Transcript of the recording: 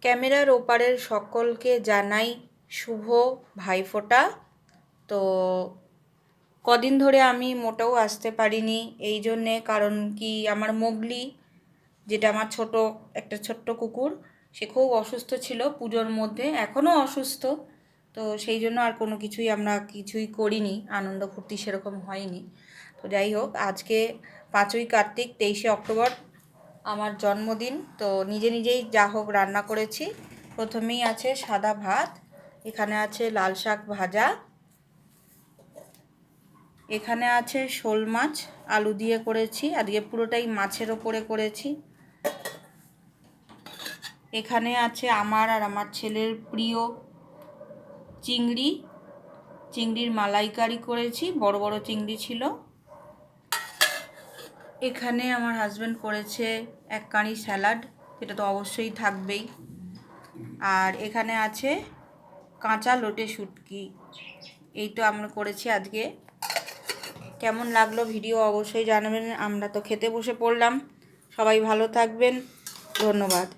ক্যামেরার ওপারের সকলকে জানাই শুভ ভাইফোঁটা। তো কদিন ধরে আমি মোটেও আসতে পারিনি, এই জন্যে কারণ কি আমার মোগলি, যেটা আমার একটা ছোট্ট কুকুর, সে খুব অসুস্থ ছিল পুজোর মধ্যে, এখনও অসুস্থ। তো সেই জন্য আর কোনো আমরা কিছুই করিনি, আনন্দ ফুর্তি সেরকম হয়নি। তো যাই হোক, আজকে 5ই কার্তিক 23শে অক্টোবর আমার জন্মদিন। তো নিজেই যা হোক রান্না করেছি। প্রথমেই আছে সাদা ভাত, এখানে আছে লাল শাক ভাজা, এখানে আছে শোল মাছ আলু দিয়ে করেছি, আজকে পুরোটাই মাছের ওপরে করেছি। এখানে আছে আমার আর আমার ছেলের প্রিয় চিংড়ির মালাইকারি করেছি, বড় বড় চিংড়ি ছিল। এখানে আমার হাজব্যান্ড করেছে এক কাঁড়ি স্যালাড, যেটা তো অবশ্যই থাকবেই। আর এখানে আছে কাঁচা লোটে শুটকি। এই তো আমরা করেছি আজকে। কেমন লাগলো ভিডিও অবশ্যই জানাবেন। আমরা তো খেতে বসে পড়লাম। সবাই ভালো থাকবেন, ধন্যবাদ।